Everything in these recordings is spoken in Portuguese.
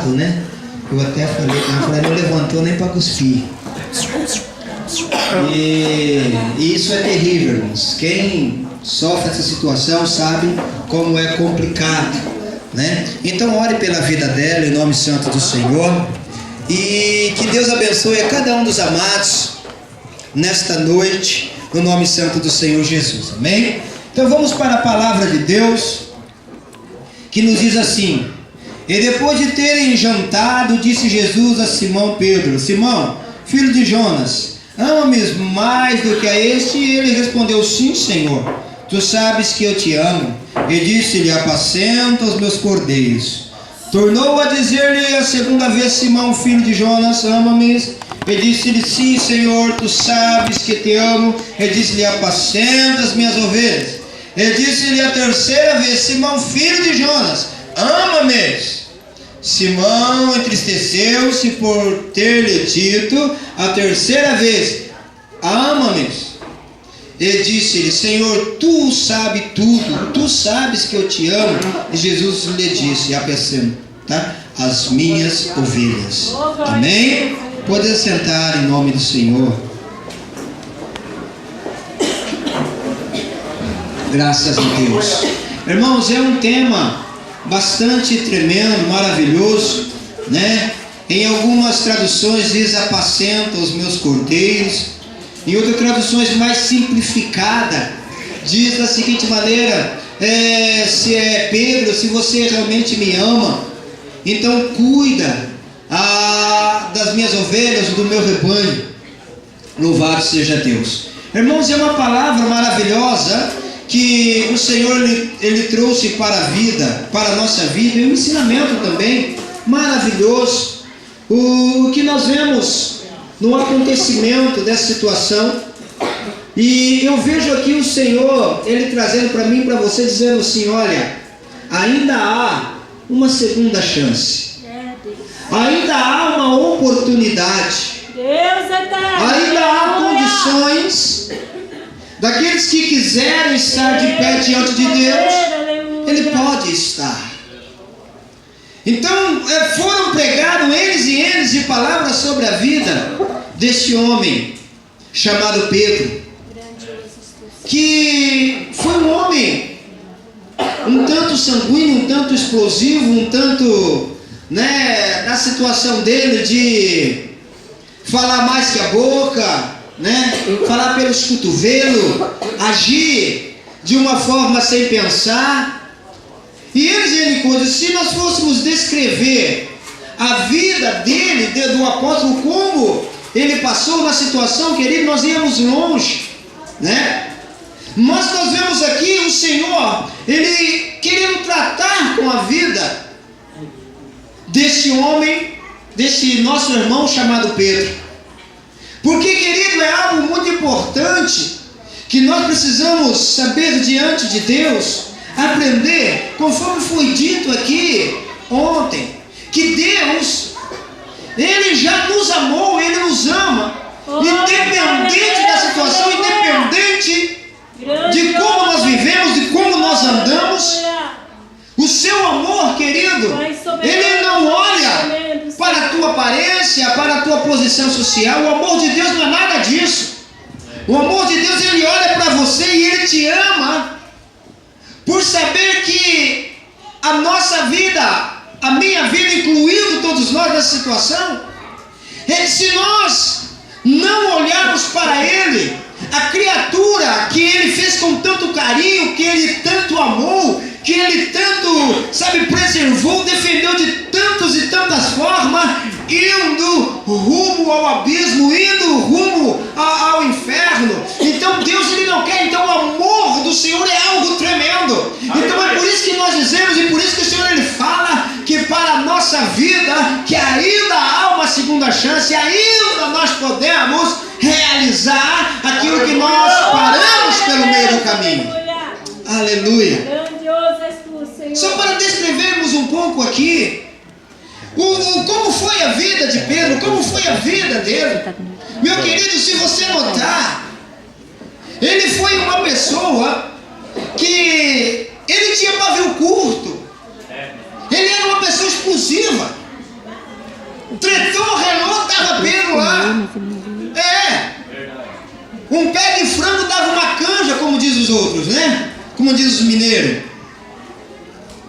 levantado, né? Eu até falei, não levantou nem para cuspir. E isso é terrível, irmãos. Quem sofre essa situação sabe como é complicado, né? Então ore pela vida dela em nome santo do Senhor, e que Deus abençoe a cada um dos amados nesta noite, no nome santo do Senhor Jesus, amém? Então vamos para a palavra de Deus, que nos diz assim: e depois de terem jantado, disse Jesus a Simão Pedro: Simão, filho de Jonas, ama-me mais do que a este? E ele respondeu: sim, Senhor, tu sabes que eu te amo. E disse-lhe: apacenta os meus cordeiros. Tornou a dizer-lhe a segunda vez: Simão, filho de Jonas, ama-me? E disse-lhe: sim, Senhor, tu sabes que te amo. E disse-lhe: apacenta as minhas ovelhas. E disse-lhe a terceira vez: Simão, filho de Jonas, ama-me? Simão entristeceu-se por ter-lhe dito a terceira vez: ama-me? E disse-lhe: Senhor, tu sabes tudo, tu sabes que eu te amo. E Jesus lhe disse: apacenta as minhas ovelhas. Amém? Pode sentar em nome do Senhor. Graças a Deus. Irmãos, é um tema bastante tremendo, maravilhoso, né? Em algumas traduções diz: apacenta os meus cordeiros. Em outras traduções mais simplificada diz da seguinte maneira: se é Pedro, se você realmente me ama, então cuida das minhas ovelhas, do meu rebanho. Louvado seja Deus. Irmãos, é uma palavra maravilhosa que o Senhor ele trouxe para a vida, para a nossa vida, e um ensinamento também maravilhoso. O que nós vemos no acontecimento dessa situação, e eu vejo aqui o Senhor ele trazendo para mim e para você, dizendo assim: olha, ainda há uma segunda chance, ainda há uma oportunidade, ainda há condições daqueles que quiserem estar de pé diante de Deus. Ele pode estar. Então foram pregados eles e eles de palavras sobre a vida desse homem chamado Pedro, que foi um homem um tanto sanguíneo, um tanto explosivo, um tanto, né, na situação dele de falar mais que a boca, né, falar pelos cotovelos, agir de uma forma sem pensar. E ele conta, se nós fôssemos descrever a vida dele, do apóstolo, como ele passou na situação, querido, nós íamos longe, né? Mas nós vemos aqui o Senhor, ele querendo tratar com a vida desse homem, desse nosso irmão chamado Pedro. Porque, querido, é algo muito importante que nós precisamos saber diante de Deus, aprender, conforme foi dito aqui ontem, que Deus, ele já nos amou, ele nos ama, independente da situação, independente de como nós vivemos, de como nós andamos. O seu amor, querido, ele não olha para a tua aparência, para a tua posição social. O amor de Deus não é nada disso. O amor de Deus, ele olha para você e ele te ama por saber que a nossa vida, a minha vida, incluindo todos nós nessa situação, se nós não olharmos para ele, a criatura que ele fez com tanto carinho, que ele tanto amou, que ele tanto, preservou, defendeu de tantas e tantas formas, indo rumo ao abismo, indo rumo ao inferno. Então Deus, ele não quer. Então o amor do Senhor é algo tremendo. Então é por isso que nós dizemos, e por isso que o Senhor ele fala que para a nossa vida, que ainda há uma segunda chance, ainda nós podemos realizar aquilo que nós paramos pelo meio do caminho. Aleluia. Só para descrevermos um pouco aqui como foi a vida de Pedro, como foi a vida dele. Meu querido, se você notar, ele foi uma pessoa que ele tinha pavio curto, ele era uma pessoa explosiva, Tretou, relou, estava Pedro lá. Um pé de frango dava uma canja, como diz os outros, né? Como diz os mineiros.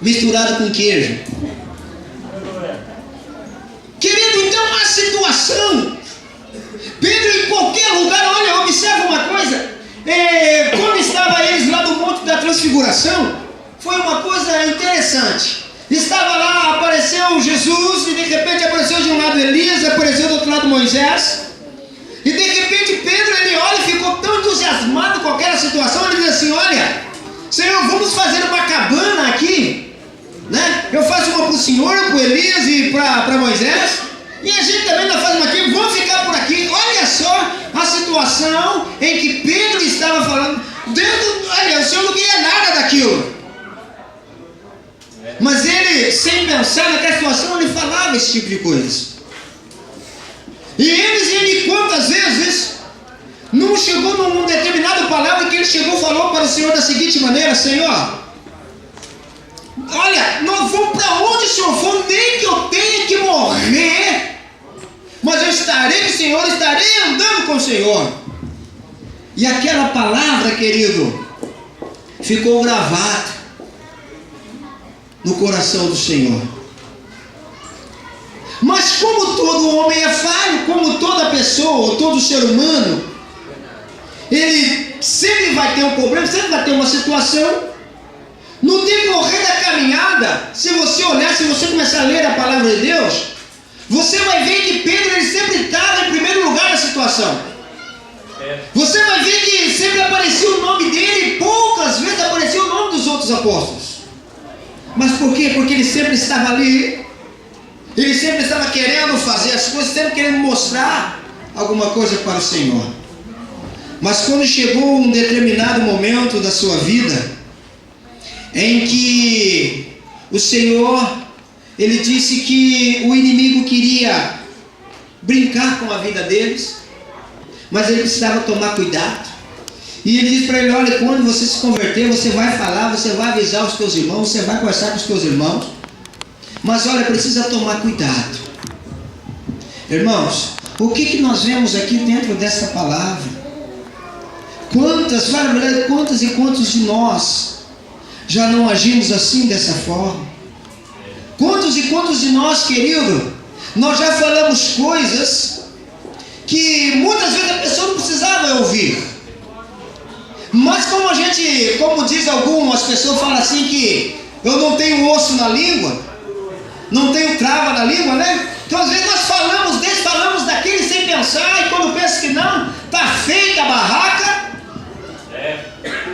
Misturado com queijo. Querido, então a situação. Pedro em qualquer lugar, olha, observa uma coisa. Quando estava eles lá no Monte da Transfiguração, foi uma coisa interessante. Estava lá, apareceu Jesus, e de repente apareceu de um lado Elias, apareceu do outro lado Moisés. E de repente Pedro, ele olha e ficou tão entusiasmado com aquela situação, ele diz assim: olha, Senhor, vamos fazer uma cabana aqui, né? Eu faço uma para o Senhor, para o Elias e para Moisés, e a gente também faz uma aqui, vamos ficar por aqui. Olha só a situação em que Pedro estava falando. Olha, o Senhor não queria nada daquilo. Mas ele, sem pensar naquela situação, ele falava esse tipo de coisas. E ele quantas vezes não chegou num determinado palavra que ele chegou e falou para o Senhor da seguinte maneira: Senhor, olha, nós vamos para onde o Senhor for, nem que eu tenha que morrer, mas eu estarei com o Senhor, estarei andando com o Senhor. E aquela palavra, querido, ficou gravada no coração do Senhor. Mas como todo homem é falho, como toda pessoa, todo ser humano, ele sempre vai ter um problema, sempre vai ter uma situação. No decorrer da caminhada, se você olhar, se você começar a ler a palavra de Deus, você vai ver que Pedro, ele sempre estava em primeiro lugar na situação. Você vai ver que sempre aparecia o nome dele, e poucas vezes aparecia o nome dos outros apóstolos. Mas por quê? Porque ele sempre estava ali, ele sempre estava querendo fazer as coisas, sempre querendo mostrar alguma coisa para o Senhor. Mas quando chegou um determinado momento da sua vida, em que o Senhor, ele disse que o inimigo queria brincar com a vida deles, mas ele precisava tomar cuidado. E ele disse para ele: olha, quando você se converter, você vai falar, você vai avisar os teus irmãos, você vai conversar com os teus irmãos, mas olha, precisa tomar cuidado. Irmãos, o que nós vemos aqui dentro dessa palavra? Quantas e quantos de nós já não agimos assim, dessa forma? Quantos e quantos de nós, querido, nós já falamos coisas que muitas vezes a pessoa não precisava ouvir. Mas como diz algumas pessoas, falam assim que eu não tenho osso na língua, não tenho trava na língua, né? Então às vezes nós falamos daquele sem pensar, e quando pensa que não, está feita a barraca,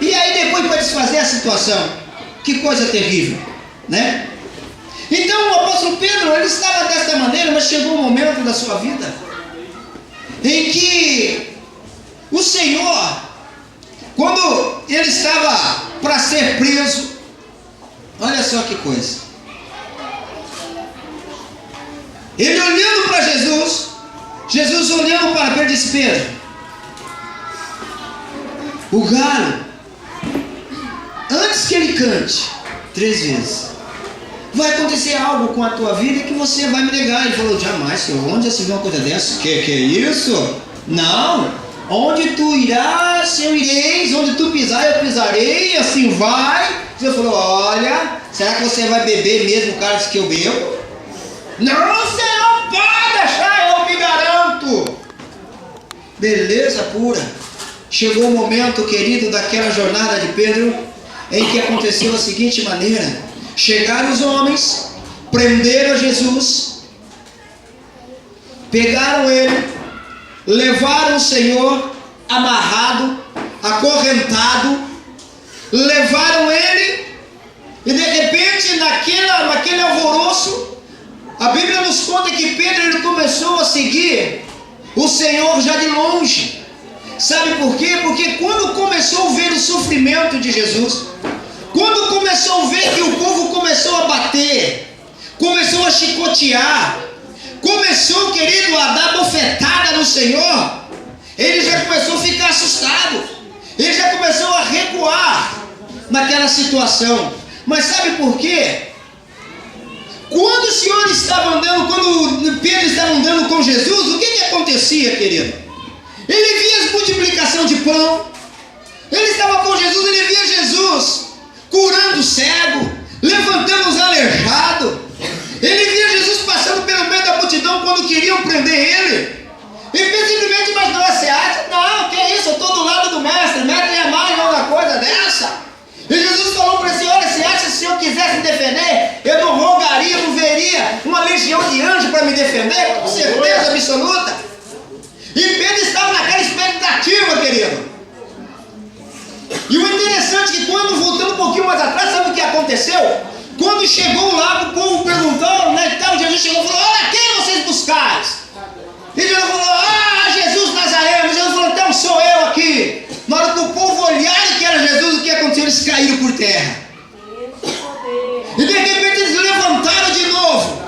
e aí depois para desfazer a situação. Que coisa terrível, né? Então o apóstolo Pedro, ele estava desta maneira, mas chegou um momento da sua vida em que o Senhor, quando ele estava para ser preso, olha só que coisa, ele olhando para Jesus, Jesus olhando para Pedro, disse: Pedro, o galo, antes que ele cante 3 vezes, vai acontecer algo com a tua vida que você vai me negar. Ele falou: jamais, Senhor, onde já se viu uma coisa dessa? Que é isso? Não. Onde tu irás, eu irei, onde tu pisar, eu pisarei, e assim vai. Jesus falou: olha, será que você vai beber mesmo o cálice que eu bebo? Não, Senhor, pode deixar, eu me garanto. Beleza pura. Chegou o momento, querido, daquela jornada de Pedro, em que aconteceu a seguinte maneira: chegaram os homens, prenderam Jesus, pegaram ele, levaram o Senhor amarrado, acorrentado, levaram ele, e de repente naquele alvoroço, a Bíblia nos conta que Pedro, ele começou a seguir o Senhor já de longe. Sabe por quê? Porque quando começou a ver o sofrimento de Jesus, quando começou a ver que o povo começou a bater, começou a chicotear, começou, querido, a dar bofetada no Senhor, ele já começou a ficar assustado, ele já começou a recuar naquela situação. Mas sabe por quê? Quando o Senhor estava andando, quando Pedro estava andando com Jesus, o que acontecia, querido? Ele via a multiplicação de pão. Ele estava com Jesus, ele via Jesus curando o cego, levantando os aleijados. Ele via Jesus passando pelo meio da multidão quando queriam prender ele. E simplesmente imaginou, você acha? Não, que isso, eu estou do lado do mestre é mais uma coisa dessa. E Jesus falou para ele, olha, você acha que se eu quisesse me defender, eu não rogaria, não veria uma legião de anjos para me defender? Com certeza absoluta. E Pedro estava naquela expectativa, querido. E o interessante é que quando, voltando um pouquinho mais atrás, sabe o que aconteceu? Quando chegou lá, o povo perguntou, né, então Jesus chegou e falou, olha, quem vocês buscais? E Jesus falou, Jesus Nazareno. E Jesus falou, então sou eu aqui. Na hora que o povo olharam que era Jesus, o que aconteceu? Eles caíram por terra. E de repente eles levantaram de novo.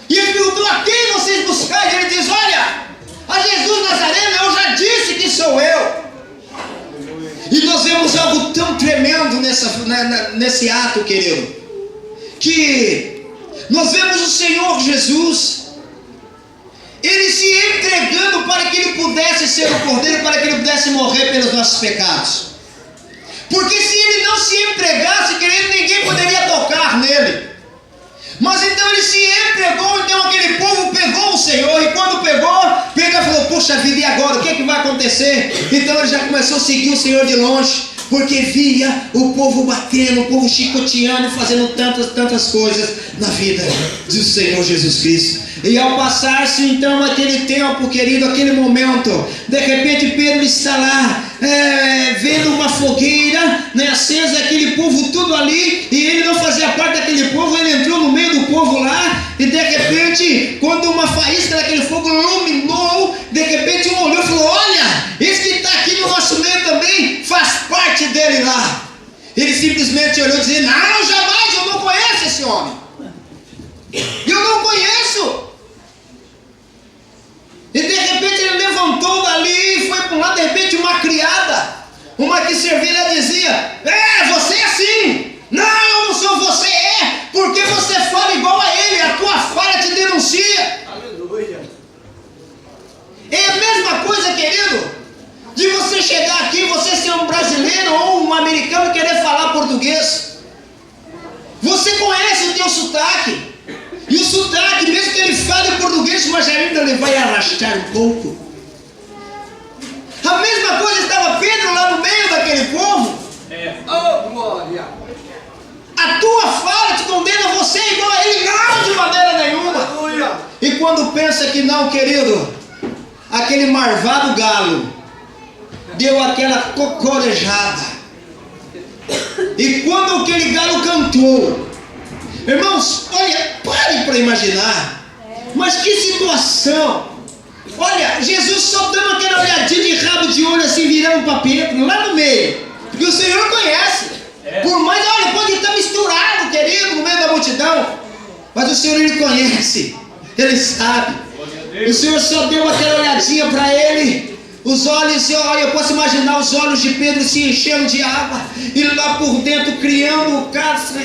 E ele perguntou, a quem vocês buscais? E ele diz, olha, a Jesus Nazareno, eu já disse que sou eu. E nós vemos algo tão tremendo nesse ato, querido, que nós vemos o Senhor Jesus, ele se entregando para que ele pudesse ser o cordeiro, para que ele pudesse morrer pelos nossos pecados. Porque se ele não se entregasse, querido, ninguém poderia tocar nele. Mas então ele se entregou, então aquele povo pegou o Senhor, e quando pegou, Pedro falou, puxa vida, e agora? O que é que vai acontecer? Então ele já começou a seguir o Senhor de longe, porque via o povo batendo, o povo chicoteando, fazendo tantas coisas na vida do Senhor Jesus Cristo. E ao passar-se então aquele tempo, querido, aquele momento, de repente Pedro está lá, vendo uma fogueira, né, acesa, aquele povo tudo ali, e ele não fazia parte daquele povo, ele entrou no meio do povo lá, e de repente, quando uma faísca daquele fogo iluminou, de repente um olhou e falou, olha, esse que está aqui no nosso meio também faz parte dele lá. Ele simplesmente olhou e disse, não, jamais, eu não conheço esse homem, eu não conheço. E de repente ele levantou dali e foi para um lado. De repente uma criada, uma que servia, ela dizia, você é assim. Não, eu não sou, você é, porque você fala igual a ele, a tua fala te denuncia. Aleluia. É a mesma coisa, querido, de você chegar aqui, você ser um brasileiro ou um americano e querer falar português. Você conhece o teu sotaque. E o sotaque, mesmo que ele fale português, mas ainda ele vai arrastar um pouco. A mesma coisa estava Pedro lá no meio daquele povo. Oh, glória! A tua fala te condena, você igual a ele, não, de maneira nenhuma. Aleluia. E quando pensa que não, querido, aquele marvado galo deu aquela cocorejada. E quando aquele galo cantou, irmãos, olha, parem para imaginar, mas que situação. Olha, Jesus só dando aquela olhadinha de rabo de olho assim, virando para Pedro, lá no meio, porque o Senhor conhece, por mais, olha, pode estar misturado, querido, no meio da multidão, mas o Senhor, ele conhece, ele sabe. O Senhor só deu aquela olhadinha para ele. Os olhos, eu posso imaginar os olhos de Pedro se enchendo de água, e lá por dentro criando,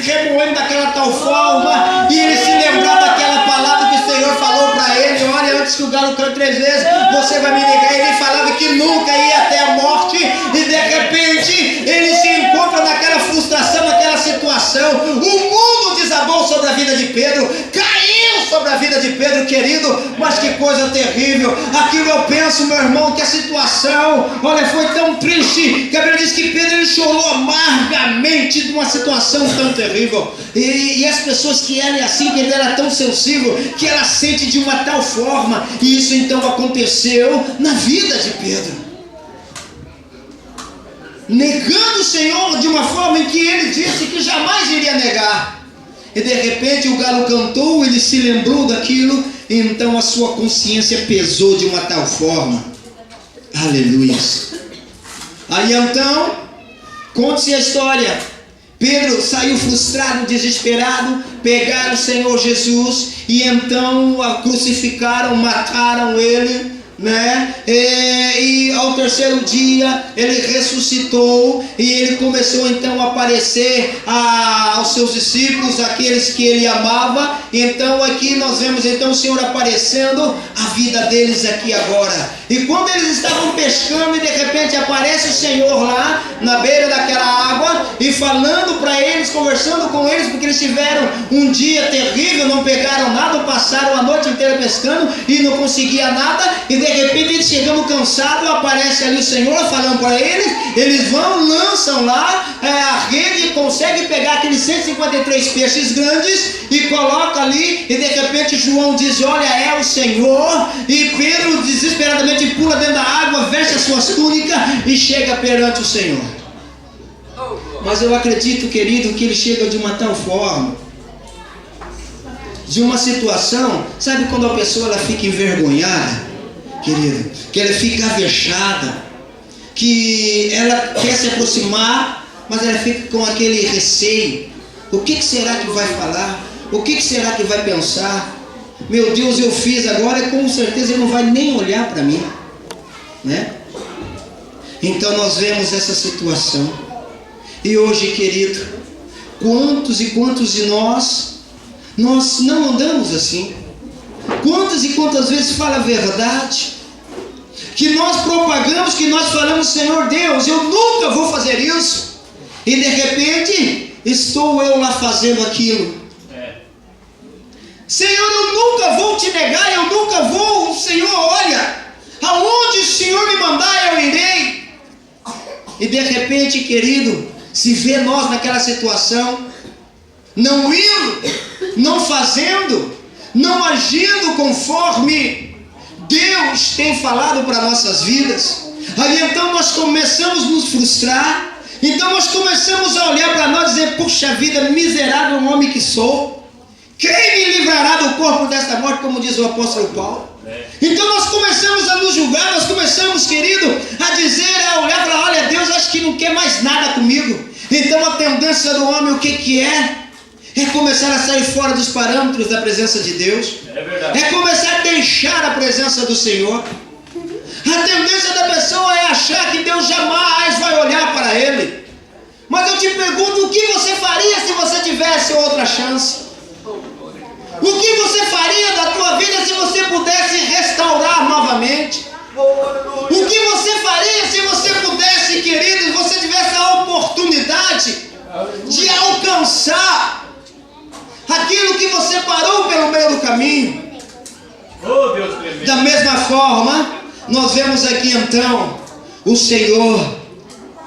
remoendo daquela tal forma, e ele se lembrando daquela palavra que o Senhor falou para ele, olha, antes que o galo cante 3 vezes, você vai me negar. Ele falava que nunca ia até a morte, e de repente ele se encontra naquela frustração, naquela situação. O mundo desabou sobre a vida de Pedro, caiu sobre a vida de Pedro, querido, mas que coisa terrível. Aquilo eu penso, meu irmão, que a situação, olha, foi tão triste, que a Bíblia diz que Pedro, ele chorou amargamente de uma situação tão terrível. E as pessoas que eram assim, que ele era tão sensível, que ela sente de uma tal forma, e isso então aconteceu na vida de Pedro. Negando o Senhor de uma forma em que ele disse que jamais iria negar. E de repente o galo cantou, ele se lembrou daquilo, e então a sua consciência pesou de uma tal forma. Aleluia. Aí então, conte-se a história. Pedro saiu frustrado, desesperado, pegaram o Senhor Jesus e então a crucificaram, mataram ele, né? E ao terceiro dia ele ressuscitou e ele começou então a aparecer aos seus discípulos, aqueles que ele amava. Então aqui nós vemos então o Senhor aparecendo a vida deles aqui agora. E quando eles estavam pescando e de repente aparece o Senhor lá na beira daquela água e falando para eles, conversando com eles, porque eles tiveram um dia terrível, não pegaram nada, passaram a noite inteira pescando e não conseguia nada, e de repente eles chegando cansados, aparece ali o Senhor falando para eles vão, lançam lá a rede e conseguem pegar aqueles 153 peixes grandes e coloca ali, e de repente João diz: olha, é o Senhor. E Pedro desesperadamente pula dentro da água, veste as suas túnicas e chega perante o Senhor. Mas eu acredito, querido, que ele chega de uma tal forma, de uma situação, sabe quando a pessoa ela fica envergonhada, querido, que ela fica avexada, que ela quer se aproximar, mas ela fica com aquele receio. O que será que vai falar? O que será que vai pensar? Meu Deus, eu fiz agora, com certeza ele não vai nem olhar para mim, né? Então nós vemos essa situação. E hoje, querido, quantos e quantos de nós não andamos assim? Quantas e quantas vezes fala a verdade, que nós propagamos, que nós falamos: Senhor Deus, eu nunca vou fazer isso, e de repente estou eu lá fazendo aquilo. Senhor, eu nunca vou te negar, eu nunca vou. Senhor, olha, aonde o Senhor me mandar eu irei. E de repente, querido, se vê nós naquela situação, não indo, não fazendo, não agindo conforme Deus tem falado para nossas vidas. Aí então nós começamos a nos frustrar. Então nós começamos a olhar para nós e dizer: puxa vida, miserável homem que sou, quem me livrará do corpo desta morte, como diz o apóstolo Paulo? Então nós começamos a nos julgar, nós começamos, querido, a dizer, a olhar para: olha, Deus acho que não quer mais nada comigo. Então a tendência do homem, o que é? É começar a sair fora dos parâmetros da presença de Deus. É começar a deixar a presença do Senhor. A tendência da pessoa é achar que Deus jamais vai olhar para ele. Mas eu te pergunto, o que você faria se você tivesse outra chance? O que você faria da tua vida se você pudesse restaurar novamente? O que você faria se você pudesse, querido, se você tivesse a oportunidade de alcançar aquilo que você parou pelo meio do caminho? Da mesma forma, nós vemos aqui então o Senhor,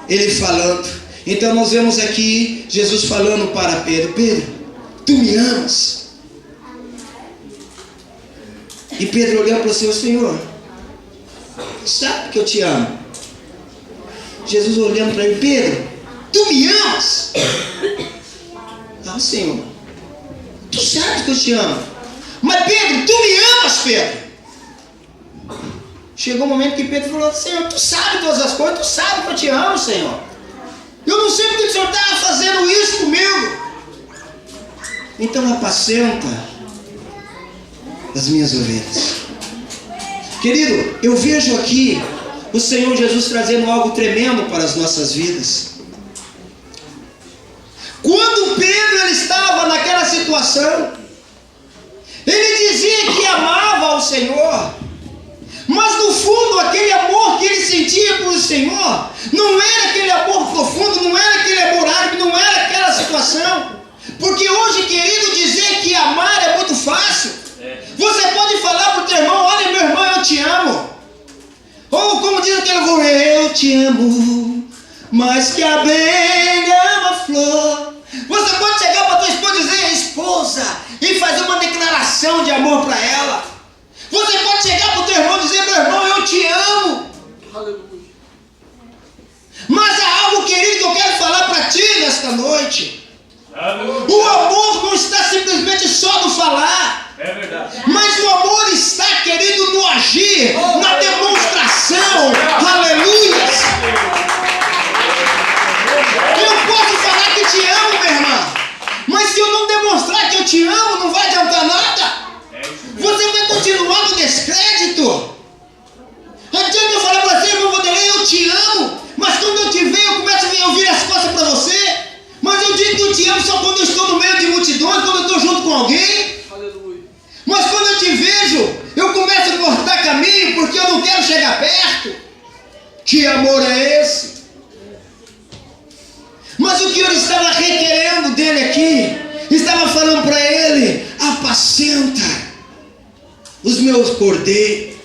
Ele falando. Então nós vemos aqui Jesus falando para Pedro: Pedro, tu me amas? E Pedro olhou para o Senhor: Senhor, sabe que eu te amo. Jesus olhando para ele: Pedro, tu me amas? Ah, Senhor, tu sabes que eu te amo. Mas Pedro, tu me amas, Pedro? Chegou um momento que Pedro falou: Senhor, tu sabes todas as coisas, tu sabes que eu te amo, Senhor. Eu não sei porque o Senhor está fazendo isso comigo. Então apacenta as minhas ovelhas. Querido, eu vejo aqui o Senhor Jesus trazendo algo tremendo para as nossas vidas. Quando Pedro ele estava naquela situação, ele dizia que amava ao Senhor, mas no fundo aquele amor que ele sentia por o Senhor não era aquele amor profundo, não era aquele amor árabe, não era aquela situação. Porque hoje, querido, dizer que amar é muito fácil. Você pode falar para o teu irmão: olha, meu irmão, eu te amo. Ou como diz aquele avô: eu te amo mais que a abelha ama a flor. Você pode chegar para a tua esposa e dizer: esposa, e fazer uma declaração de amor para ela. Você pode chegar para o teu irmão e dizer: meu irmão, eu te amo. Aleluia. Mas há algo, querido, que eu quero falar para ti nesta noite. Aleluia. O amor não está simplesmente só no falar. É verdade. Mas o amor está, querido, no agir, na demonstração. Aleluia. Eu posso falar que te amo, minha irmã, mas se eu não demonstrar que eu te amo, não vai adiantar nada. Você vai continuar no descrédito. te amo só quando eu estou no meio de multidões, quando eu estou junto com alguém. Aleluia. Mas quando eu te vejo, eu começo a cortar caminho porque eu não quero chegar perto. Que amor é esse? Mas o que eu estava requerendo dele aqui, estava falando para ele: apacenta os meus cordeiros.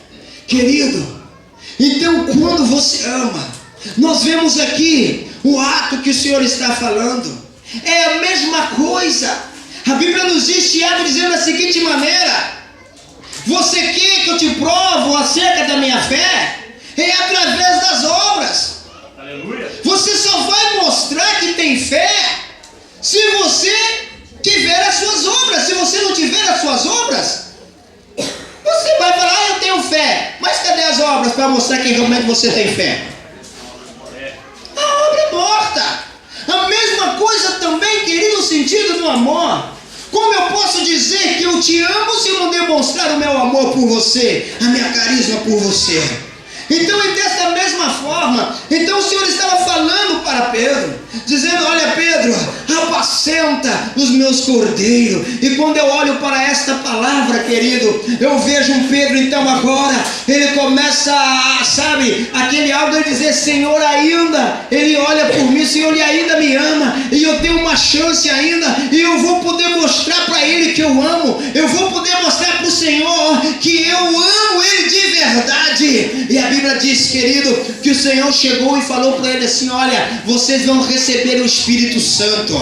Querido, então quando você ama, nós vemos aqui o ato que o Senhor está falando, é a mesma coisa. A Bíblia nos diz, Tiago, dizendo da seguinte maneira: você quer que eu te provo acerca da minha fé? É através das obras. Aleluia. Você só vai mostrar que tem fé se você tiver as suas obras. Se você não tiver as suas obras, você vai falar: eu tenho fé, mas cadê as obras para mostrar que realmente você tem fé? A obra é morta. A mesma coisa também, querido, no sentido do amor. Como eu posso dizer que eu te amo se eu não demonstrar o meu amor por você, a minha carisma por você? Então, é desta mesma forma, então o Senhor estava falando para Pedro, dizendo: olha, Pedro, apacenta os meus cordeiros. E quando eu olho para esta palavra, querido, eu vejo um Pedro, então agora, ele começa a, sabe, aquele algo de dizer: Senhor, ainda, ele olha por mim, Senhor, ele ainda me ama, e eu tenho uma chance ainda, e eu vou poder mostrar para ele que eu amo, eu vou poder mostrar para o Senhor que eu amo ele de verdade. E a Bíblia diz, querido, que o Senhor chegou e falou para ele assim: olha, vocês vão receber o Espírito Santo,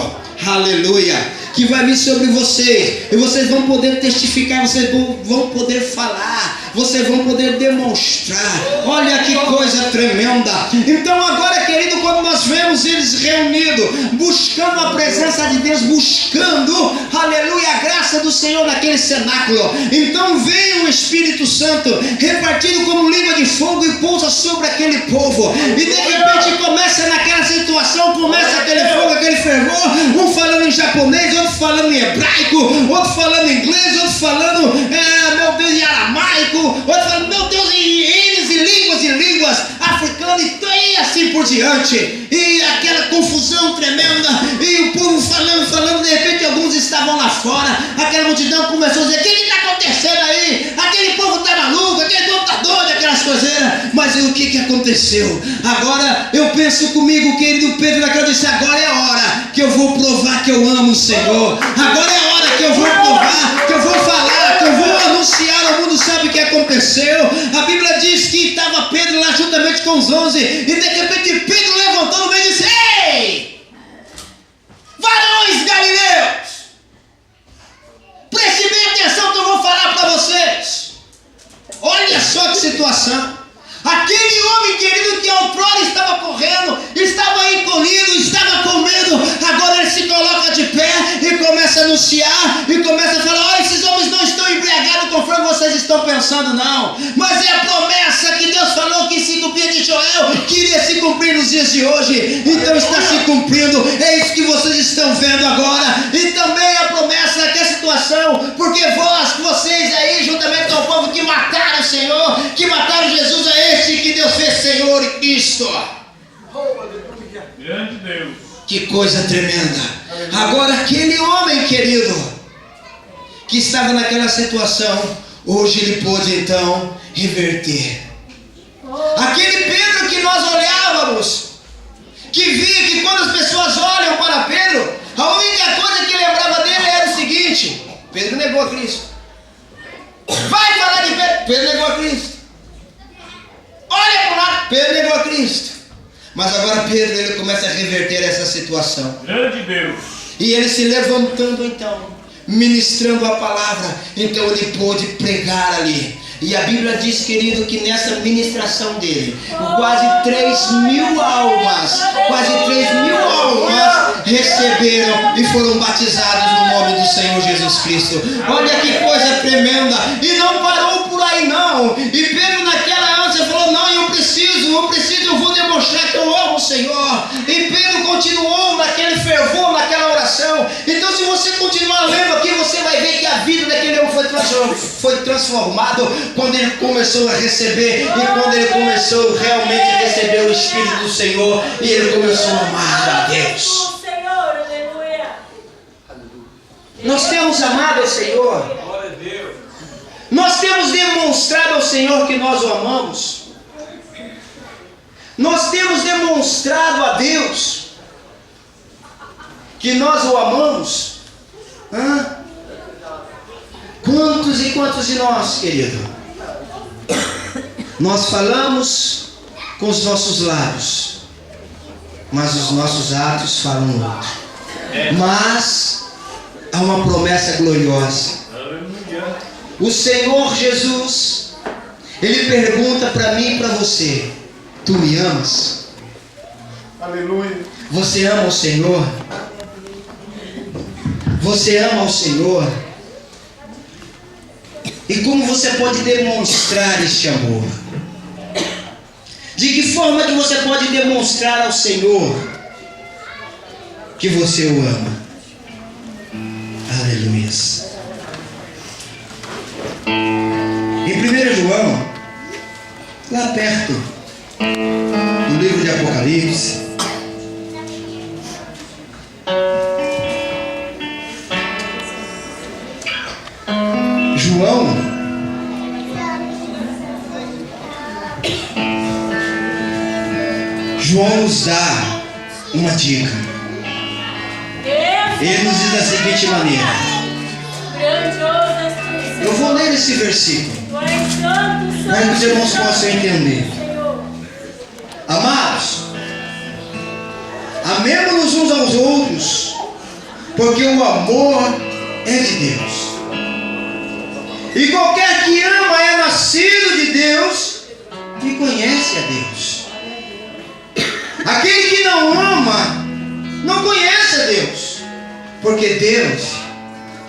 aleluia, que vai vir sobre vocês, e vocês vão poder testificar, vocês vão poder falar, vocês vão poder demonstrar. Olha que coisa tremenda. Então agora, querido, quando nós vemos eles reunidos, buscando a presença de Deus, buscando, aleluia, a graça do Senhor naquele cenáculo, então vem o Espírito Santo repartido como língua de fogo e pousa sobre aquele povo, e de repente começa naquela situação, começa aquele fogo, aquele fervor, um falando em japonês, outro falando em hebraico, outro falando em inglês, outro falando, meu Deus, em aramaico, outro falando, meu Deus, em línguas africanas, e assim por diante, e aquela confusão tremenda, e o povo falando, de repente alguns estavam lá fora, aquela multidão começou a dizer: o que está acontecendo aí? Aquele povo está maluco, aquele povo está doido, aquelas coiseiras. Mas o que aconteceu? Agora eu penso comigo, querido Pedro, naquela disse: agora é a hora que eu vou provar que eu amo o Senhor, agora é a hora que eu vou provar, que eu vou falar, que eu vou anunciar ao mundo. Sabe o que aconteceu? A Bíblia diz que estava Pedro lá juntamente com os 11, e de repente Pedro levantou no meio e disse: ei, varões galileus, prestem bem atenção que eu vou falar para vocês. Olha só que situação. Aquele homem, querido, que outrora estava correndo, estava encolhido, estava com medo, agora ele se coloca de pé e começa a anunciar, e começa a falar: olha, esses homens não estão embriagados conforme vocês estão pensando, não, mas é a promessa que Deus falou que se cumpria de Joel, que iria se cumprir nos dias de hoje. Então está se cumprindo, é isso que vocês estão vendo agora, e também a promessa naquela situação, porque vocês aí, juntamente com o povo que mataram o Senhor, que mataram Jesus, é este que Deus fez Senhor e Cristo. Grande Deus. Que coisa tremenda. Agora aquele homem, querido, que estava naquela situação, hoje ele pôde então reverter. Aquele Pedro que nós olhávamos, que via que quando as pessoas olham para Pedro, a única coisa que lembrava dele era o seguinte: Pedro negou a Cristo. Vai falar de Pedro, Pedro negou a Cristo. Olha para lá, Pedro negou a Cristo. Mas agora Pedro, ele começa a reverter essa situação. Grande Deus. E ele se levantando então, ministrando a palavra, então ele pôde pregar ali. E a Bíblia diz, querido, que nessa ministração dele, quase 3.000 almas receberam e foram batizados no nome do Senhor Jesus Cristo. Olha que coisa tremenda. E não parou por aí não. E Pedro naquela ânsia falou: não, eu vou demonstrar que eu amo o Senhor. E Pedro continuou naquele fervor, naquela oração. Então se você continuar lendo aqui, você vai ver que a vida daquele homem foi transformado quando ele começou a receber, e quando ele começou realmente a receber o Espírito do Senhor, e ele começou a amar a Deus. Nós temos amado ao Senhor. Nós temos demonstrado ao Senhor que nós o amamos. Nós temos demonstrado a Deus que nós o amamos. Quantos e quantos de nós, querido? Nós falamos com os nossos lábios, mas os nossos atos falam outro. Mas há uma promessa gloriosa. O Senhor Jesus, Ele pergunta para mim e para você: tu me amas? Aleluia. Você ama o Senhor? Você ama o Senhor? E como você pode demonstrar este amor? De que forma que você pode demonstrar ao Senhor que você o ama? Aleluia. Em 1 João, lá perto do livro de Apocalipse, João nos dá uma dica. Ele nos diz da seguinte maneira. Eu vou ler esse versículo para que os irmãos possam entender. Amados, amemos-nos uns aos outros, porque o amor é de Deus. E qualquer que ama é nascido de Deus e conhece a Deus. Aquele que não ama não conhece a Deus, porque Deus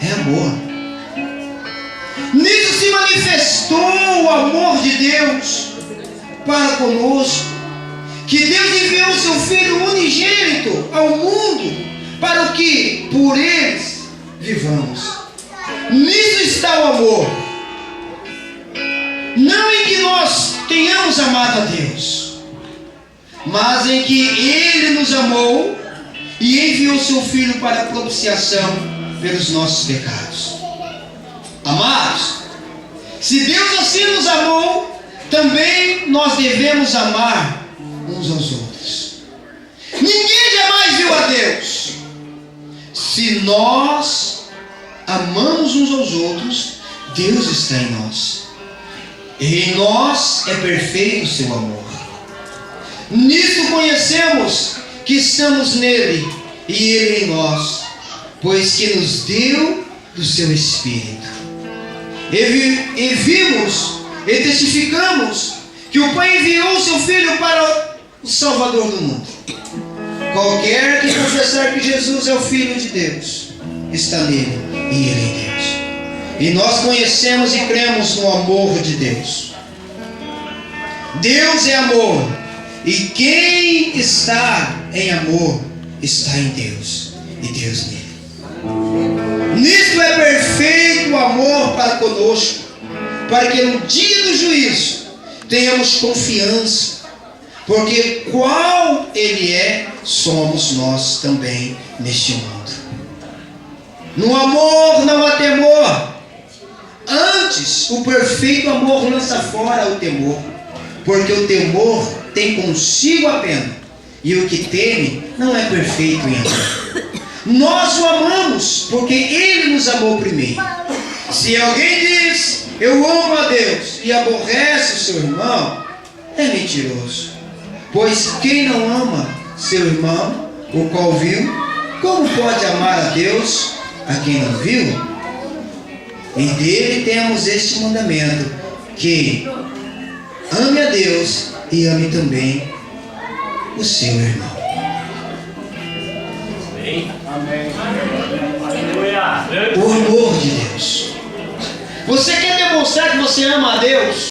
é amor. Nisso se manifestou o amor de Deus para conosco, que Deus enviou o seu Filho unigênito ao mundo para o que por eles vivamos. Nisso está o amor, não em que nós tenhamos amado a Deus, mas em que Ele nos amou e enviou seu Filho para a propiciação pelos nossos pecados. Amados, se Deus assim nos amou, também nós devemos amar uns aos outros. Ninguém jamais viu a Deus. Se nós amamos uns aos outros, Deus está em nós, e em nós é perfeito o seu amor. Nisso conhecemos que estamos nele e ele em nós, pois que nos deu do seu Espírito. E vimos e testificamos que o Pai enviou o seu Filho para o Salvador do mundo. Qualquer que confessar que Jesus é o Filho de Deus está nele e ele em Deus. E nós conhecemos e cremos no amor de Deus. Deus é amor, e quem está em amor está em Deus e Deus nele. Nisto é perfeito o amor para conosco, para que no dia do juízo tenhamos confiança, porque qual Ele é, somos nós também neste mundo. No amor não há temor, antes o perfeito amor lança fora o temor, porque o temor tem consigo a pena, e o que teme não é perfeito em amor. Nós o amamos porque Ele nos amou primeiro. Se alguém diz, eu amo a Deus, e aborrece o seu irmão, é mentiroso. Pois quem não ama seu irmão, o qual viu, como pode amar a Deus, a quem não viu? E dele temos este mandamento, que ame a Deus e ame também o seu irmão. Amém. O amor de Deus. Você quer demonstrar que você ama a Deus?